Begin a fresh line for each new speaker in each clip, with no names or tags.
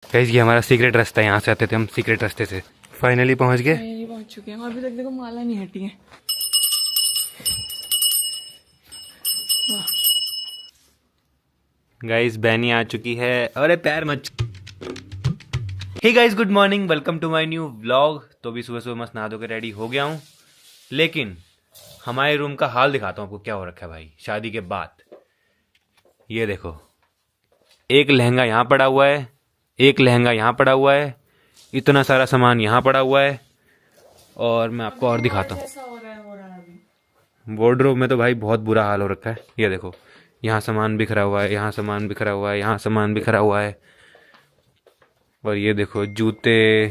Guys ये हमारा secret रास्ता है, यहाँ से आते थे हम सीक्रेट रास्ते से। फाइनली पहुँच गए।
फाइनली पहुंच चुके हैं। अभी तक देखो माला नहीं हटी है।
गाइस बैनी आ चुकी है। अरे पैर मच। Hey guys good morning, welcome to my new vlog. तो अभी सुबह सुबह मस्त नहा धो के रेडी हो गया हूँ, लेकिन हमारे रूम का हाल दिखाता हूँ आपको क्या हो रखा है भाई शादी के बाद। ये देखो, एक लहंगा यहाँ पड़ा हुआ है, एक लहंगा यहाँ पड़ा हुआ है, इतना सारा सामान यहाँ पड़ा हुआ है। और मैं आपको और दिखाता हूँ, वार्डरोब में तो भाई बहुत बुरा हाल हो रखा है। ये देखो, यहाँ सामान बिखरा हुआ है, यहाँ सामान बिखरा हुआ है, यहाँ सामान बिखरा हुआ है। और ये देखो जूते,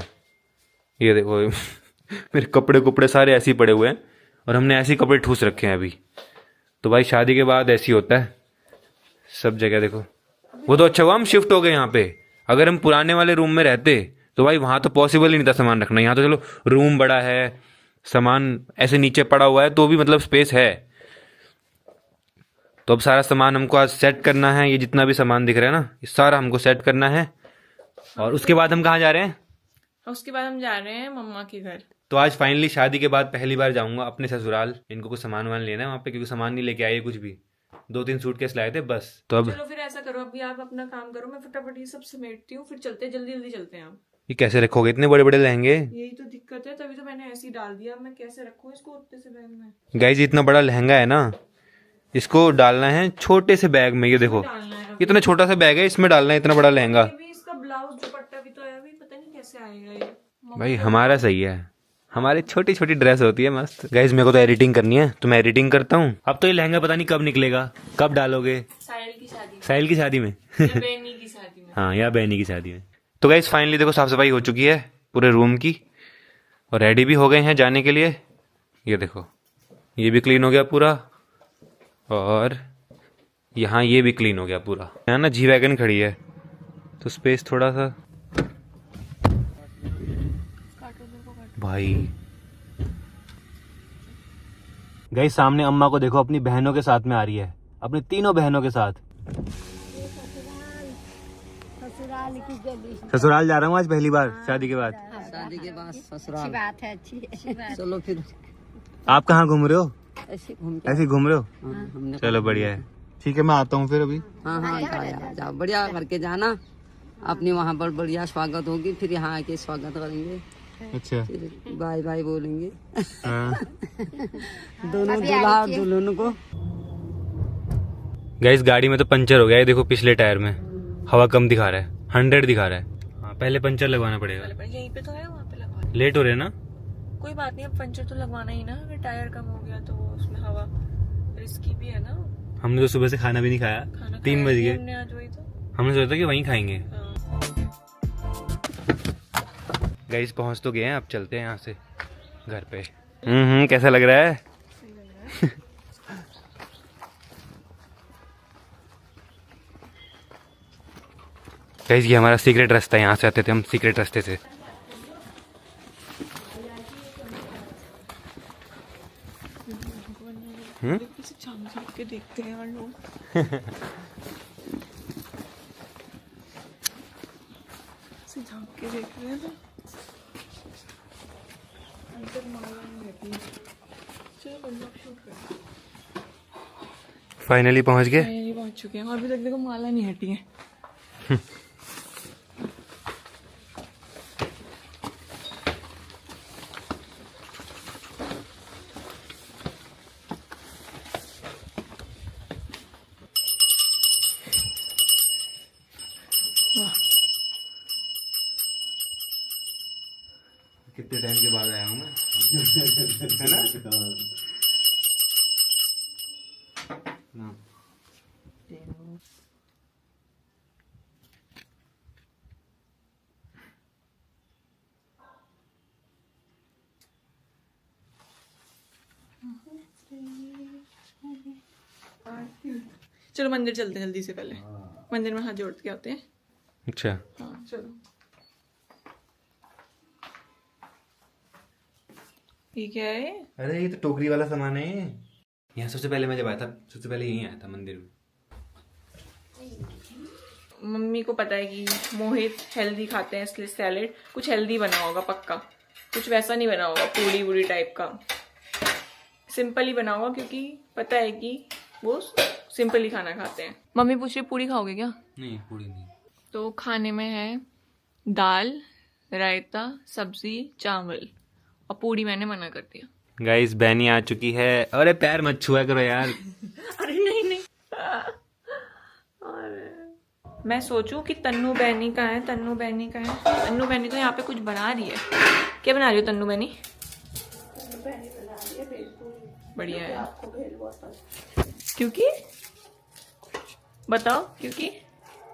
ये देखो मेरे कपड़े कुपड़े सारे ऐसे ही पड़े हुए हैं, और हमने ऐसे ही कपड़े ठूस रखे हैं अभी। तो भाई शादी के बाद ऐसे ही होता है सब जगह। देखो वो तो अच्छा हुआ हम शिफ्ट हो गए यहाँ पे। अगर हम पुराने वाले रूम में रहते तो भाई वहाँ तो पॉसिबल ही नहीं था सामान रखना। यहाँ तो चलो रूम बड़ा है, सामान ऐसे नीचे पड़ा हुआ है तो भी मतलब स्पेस है। तो अब सारा सामान हमको आज सेट करना है। ये जितना भी सामान दिख रहा है ना, ये सारा हमको सेट करना है। और उसके बाद हम कहाँ जा रहे हैं?
उसके बाद हम जा रहे हैं मम्मा के घर।
तो आज फाइनली शादी के बाद पहली बार जाऊंगा अपने ससुराल। इनको कुछ सामान वामान लेना है वहाँ पे, क्योंकि सामान नहीं लेके आए कुछ भी। 2-3 सूटकेस लाए थे बस। तो अब
चलो फिर ऐसा करो, अभी आप अपना काम करो, मैं फटाफट ये सब समेटती हूँ, फिर चलते हैं, जल्दी जल्दी चलते हैं। आप
ये कैसे रखोगे इतने बड़े बड़े लहंगे?
यही तो दिक्कत है, तभी तो मैंने ऐसे ही डाल दिया। मैं कैसे रखूँ इसको उतने से बैग में?
गाइस इतना बड़ा लहंगा है ना, इसको डालना है छोटे से बैग में। ये देखो
डालना है
इतना छोटा सा बैग है, इसमें डालना है इतना बड़ा लहंगा।
अभी इसका ब्लाउज दुपट्टा भी तो आया, अभी पता नहीं कैसे आएगा ये।
भाई हमारा सही है, हमारी छोटी छोटी ड्रेस होती है मस्त। गाइस मेरे को तो एडिटिंग करनी है, तो मैं एडिटिंग करता हूँ। अब तो ये लहंगा पता नहीं कब निकलेगा, कब डालोगे?
साहिल की शादी में,
साहिल की शादी में
या बेनी की शादी में।
हाँ, या बहनी की शादी में। तो गाइस फाइनली देखो साफ सफाई हो चुकी है पूरे रूम की, और रेडी भी हो गए हैं जाने के लिए। ये देखो ये भी क्लीन हो गया पूरा, और यहाँ ये भी क्लीन हो गया पूरा। यहाँ ना जी वैगन खड़ी है तो स्पेस थोड़ा सा भाई। गाइस सामने अम्मा को देखो, अपनी बहनों के साथ में आ रही है, अपनी तीनों बहनों के साथ। ससुराल जा रहा हूँ आज पहली बार शादी के बाद।
शादी के बाद ससुराल।
अच्छी बात है, अच्छी बात।
चलो फिर
आप कहाँ घूम रहे हो?
ऐसे घूम
ऐसे ही घूम रहे हो?
हमने
चलो बढ़िया है, ठीक है मैं आता हूँ फिर अभी।
हाँ हाँ जाओ बढ़िया करके जाना। अपनी वहाँ पर बढ़िया स्वागत होगी, फिर यहाँ आके स्वागत करेंगे,
अच्छा
फिर बाय बाय बोलेंगे
हाँ।
दोनों दूल्हा और दुल्हन को।
गाइस गाड़ी में तो पंचर हो गया है, देखो पिछले टायर में हवा कम दिखा रहा है, 100 दिखा रहा है। हाँ पहले पंचर लगवाना पड़ेगा।
यहीं पे तो है, वहाँ पे लगवा।
लेट हो रहे हैं ना?
कोई बात नहीं, अब पंचर तो लगवाना ही ना। अगर टायर कम हो गया तो उसमें हवा रिस्की भी है ना।
हमने तो सुबह से खाना भी नहीं खाया,
खाना
3 बज गए।
हमने आज वही तो।
हमने सोचा कि वहीं खाएंगे।
हाँ।
गाइस पहुंच तो गए हैं, अब चलते हैं यहाँ से घर पे। कैसा लग रहा है? गाइस ये हमारा सीक्रेट रास्ता है, यहाँ से आते थे हम सीक्रेट रास्ते से।
किसी झांक झांक के देखते हैं यार लोग। ऐसे झांक के देख रहे हैं ना। अंदर माला नहीं रहती है। चलो बंदा शूट कर।
फाइनली पहुंच गए।
फाइनली पहुंच चुके हैं। अभी तक देखो माला नहीं हटी है।
कितने टाइम के बाद आया हूँ मैं है ना?
चलो मंदिर चलते हैं जल्दी से, पहले मंदिर में हाथ जोड़ के आते हैं।
अच्छा
हाँ चलो। ये क्या है?
अरे ये तो टोकरी वाला सामान है। यहाँ सबसे पहले मैं जब आया था, सबसे पहले यहीं आया था मंदिर में।
मम्मी को पता है कि मोहित हेल्दी खाते हैं, इसलिए सैलेड कुछ हेल्दी बना होगा पक्का, कुछ वैसा नहीं बना होगा पूरी वूरी टाइप का, सिंपल ही बना होगा क्योंकि पता है कि वो सिंपल ही खाना खाते हैं। मम्मी पूछ रही पूरी खाओगे क्या?
नहीं पूरी नहीं।
तो खाने में है दाल, रायता, सब्जी, चावल और पूरी मैंने मना कर दिया।
गाइस बैनी आ चुकी है। अरे पैर मत छुआ करो यार।
अरे नहीं मैं सोचूं कि तन्नू बहनी का है, तन्नू बहनी का है। तन्नू बहनी तो यहाँ पे कुछ बना रही है। क्या बना रही हो तन्नू बहनी? बढ़िया है। क्योंकि बताओ, क्योंकि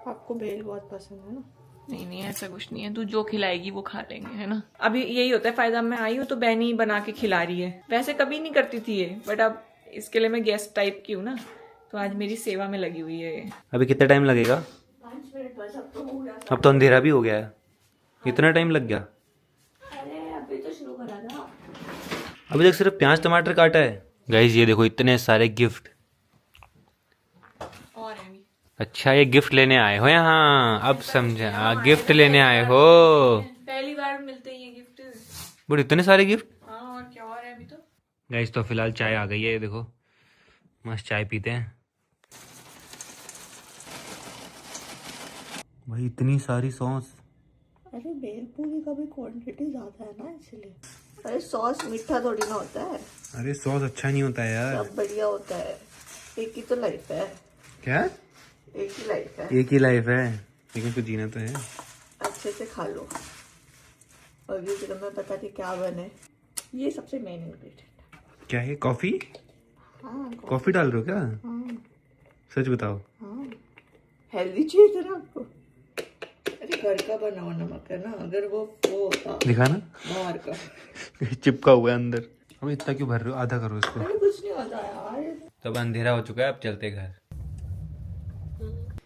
आपको भेल बहुत पसंद है ना?
नहीं ऐसा कुछ नहीं है, तू जो खिलाएगी वो खा लेंगे, है ना। अभी यही होता है फायदा, मैं आई हूँ तो बहनी बना के खिला रही है। वैसे कभी नहीं करती थी ये, बट अब इसके लिए मैं गेस्ट टाइप की हूँ ना, तो आज मेरी सेवा में लगी हुई है।
अभी कितना टाइम लगेगा?
5 मिनट बस, अब तो हो गया।
अब तो अंधेरा भी हो गया है। इतना टाइम लग गया?
अरे अभी तो शुरू करा था।
अभी तक सिर्फ प्याज टमाटर काटा है। गाइस ये देखो इतने सारे गिफ्ट।
और है भी।
अच्छा ये गिफ्ट लेने आए हो यहाँ, अब समझा, गिफ्ट लेने आए हो।
पहली बार मिलते हैं ये गिफ्ट।
बट इतने सारे गिफ्ट।
हाँ और क्या, और है अभी तो।
गाइस तो फिलहाल चाय आ गई है, ये देखो मस्त चाय पीते हैं। भाई इतनी सारी सॉस।
अरे भेलपूरी का भी क्वांटिटी ज्यादा है ना, इसलिए। अरे सॉस मीठा थोड़ी ना होता है,
अरे सॉस अच्छा नहीं होता है यार।
सब बढ़िया होता है। एक ही तो लाइफ है।
क्या?
एक ही लाइफ है,
एक ही लाइफ है, लेकिन कुछ जीना तो है।
अच्छे से खा लो। और ये फिल्म में पता नहीं क्या बने, ये सबसे मेन इंग्रेडिएंट।
क्या है? कॉफी?
हाँ
कॉफी डाल रहे हो क्या?
हाँ
सच बताओ।
हाँ, हेल्दी चीज है ना आपको। अरे घर का बना हुआ नमक है ना, अगर वो होता
दिखा ना,
बाहर का।
चिपका हुआ है अंदर। अब इतना क्यों भर रहे हो? आधा करो इसको।
अरे कुछ नहीं होता यार।
तब अंधेरा हो चुका है, अब चलते घर।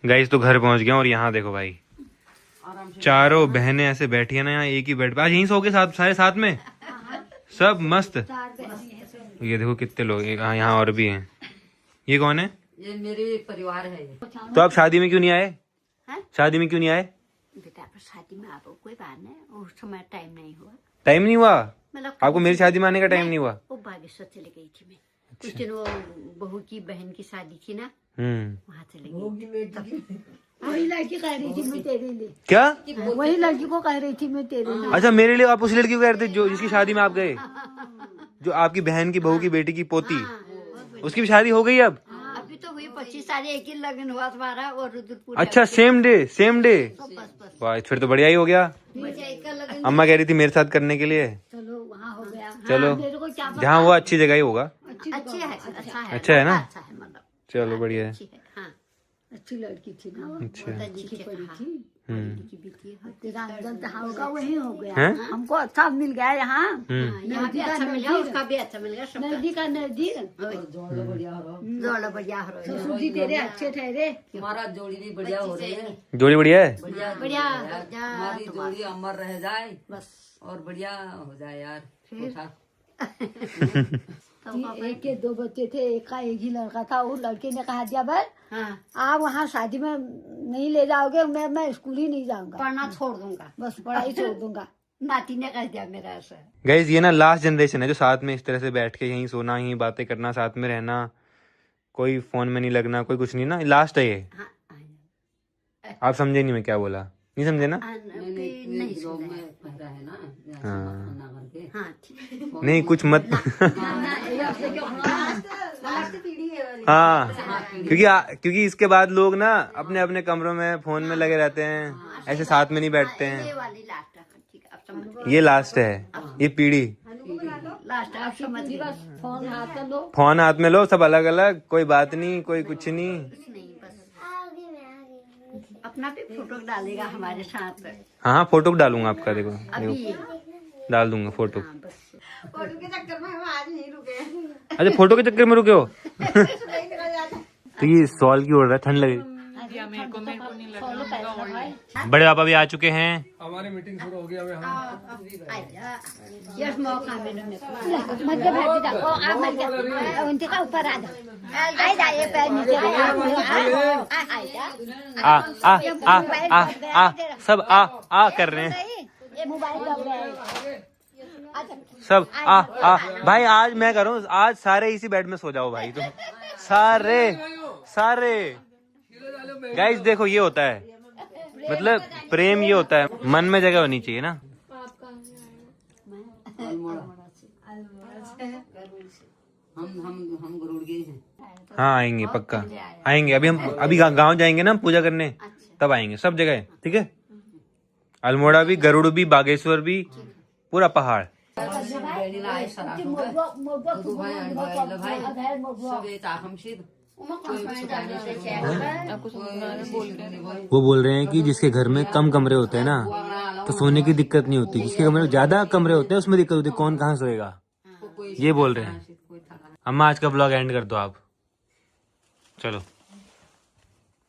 गाइस तो घर पहुंच गया और यहाँ देखो भाई, चारों बहनें ऐसे बैठी है ना यहाँ एक ही बेड पे। आज यहीं सो के साथ सारे साथ में सब मस्त। ये देखो कितने लोग, यहाँ और भी हैं। ये कौन है?
ये मेरे परिवार है ये।
तो आप शादी में क्यों नहीं आए? शादी में क्यों नहीं आए?
बेटा पर शादी में आपको कोई बात नहीं, उस समय टाइम नहीं हुआ।
टाइम नहीं हुआ?
मतलब
आपको मेरी शादी में आने का टाइम नहीं हुआ?
वो बागेश्वर चले गई थी मैं। कुछ दिन वो बहू की बहन की शादी थी ना, वहाँ चले गई। वही लड़की कह रही थी मैं तेरे लिए।
क्या?
वही लड़की को कह रही थी मैं तेरे लिए।
अच्छा मेरे लिए आप उस लड़की को कह रहे थे जो जिसकी शादी में आप गए? जो आपकी बहन की बहू की बेटी की पोती, उसकी भी शादी हो गई अब?
अभी तो हुई 25 साल, एक ही लगन हुआ तुम्हारा और रुद्रपुर।
अच्छा सेम डे, सेम डे।
बस
वाह फिर तो बढ़िया ही हो गया।
एक का लगन।
अम्मा कह रही थी मेरे साथ करने के लिए।
चलो वहाँ हो गया।
चलो
मेरे को क्या पता।
जहाँ वो अच्छी जगह ही होगा।
अच्छी है, अच्छा है,
अच्छा है ना?
अच्छा है, मतलब
चलो बढ़िया है।
अच्छी है। हाँ
अच्छी लड़की थी ना,
अच्छा
लिखी पड़ी थी। लिखी भी थी।
तेरा अंदर होगा वही हो गया।
हैं?
हमको अच्छा मिल गया यहाँ।
यहाँ भी अच्छा मिल गया, उसका भी अच्छा मिल गया, सबका।
नजदीक का नजदीक।
जोड़ा बढ़िया हो रहा।
जोड़ा बढ़िया हो रहा है।
ससुर जी तेरे अच्छे ठहरे।
हमारा जोड़ी भी बढ़िया हो रही है।
जोड़ी बढ़िया है।
बढ़िया
बढ़िया
यार, हमारी जोड़ी अमर रह जाए
बस।
और बढ़िया हो जाए यार।
एक के 2 बच्चे थे, एक का एक ही लड़का था। वो लड़के ने कहा दिया भाई
हाँ,
आप वहाँ शादी में नहीं ले जाओगे, मैं स्कूल ही नहीं जाऊंगा,
पढ़ना छोड़ दूंगा।
बस पढ़ाई छोड़ दूंगा।
नाती ने कह दिया मेरा ऐसा।
गाइज ये ना लास्ट जनरेशन है जो साथ में इस तरह से बैठ के यहीं सोना, यहीं बातें करना, साथ में रहना, कोई फोन में नहीं लगना, कोई कुछ नहीं ना। लास्ट है ये।
हाँ,
आप समझे नहीं मैं क्या बोला? नहीं समझे ना?
नहीं सुना है।
पहरा है ना,
हाँ।
खाना करके।
हाँ ठीक।
नहीं कुछ मत। हाँ क्योंकि इसके बाद लोग ना अपने अपने कमरों में फोन में लगे रहते हैं, ऐसे साथ में नहीं बैठते
ये
हैं।
वाली लास्ट है, ठीक है, अब समझ
ये लास्ट है, ये पीढ़ी।
लास्ट है, अब समझ गई।
बस फोन हाथ में लो।
फोन हाथ में लो, सब अलग अलग, कोई बात नहीं, कोई कुछ नहीं।
नहीं बस अपना भी फोटो डालेगा हमारे साथ।
हाँ हाँ फोटो डालूंगा आपका, देखो
अभी
देखो डाल दूंगा फोटो।
हाँ, बस
फोटो के चक्कर में हम आज नहीं रुके।
अच्छा फोटो के चक्कर में रुके हो? तो ये सॉल की ओर रहा है, ठंड लगेगी।
मेरे को नहीं लग रहा।
बड़े पापा भी आ चुके हैं।
यस मौका मैंने मत के बैठ जा ओ आ मत के उनके का ऊपर आ जा आई जाए पैर नीचे
आ सब आ कर रहे हैं
ये मोबाइल लग रहा है
सब। आ भाई आज मैं करूँ, आज सारे इसी बेड में सो जाओ भाई तुम सारे सारे। गाइस देखो ये होता है, मतलब प्रेम ये होता है, मन में जगह होनी चाहिए ना।
हम गरुड़ गए हैं।
हाँ आएंगे पक्का आएंगे। अभी गांव जाएंगे ना पूजा करने, तब आएंगे सब जगह। ठीक है, अल्मोड़ा भी, गरुड़ भी, बागेश्वर भी, पूरा पहाड़। वो बोल रहे हैं कि जिसके घर में कम कमरे होते हैं ना तो सोने की दिक्कत नहीं होती, जिसके कमरे में ज्यादा कमरे होते हैं उसमें दिक्कत होती है, कौन कहाँ सोएगा, ये बोल रहे हैं। अम्मा आज का ब्लॉग एंड कर दो आप, चलो।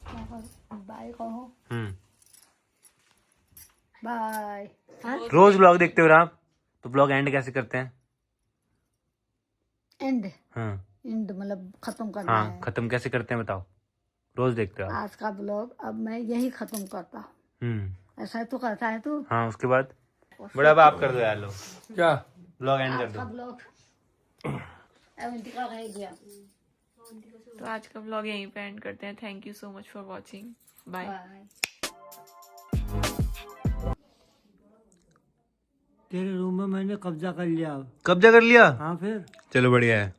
बाय कहो
हम्म,
बाय।
रोज ब्लॉग देखते हो आप, तो ब्लॉग एंड कैसे करते हैं?
एंड
हाँ
एंड मतलब खत्म करना
हाँ,
है।
खत्म कैसे करते हैं बताओ, रोज देखते हो आप।
आज का ब्लॉग अब मैं यही खत्म करता हूँ। ऐसा तो करता है तू।
हाँ उसके बाद बड़ा आप कर दो यार, लो क्या ब्लॉग एंड कर
आज का
दो।
ब्लॉग रह गया।
तो आज का व्लॉग यहीं पे एंड करते हैं। Thank you so much for watching. Bye.
Bye.
तेरे रूम में मैंने कब्जा कर लिया।
कब्जा कर लिया?
हाँ फिर
चलो बढ़िया है।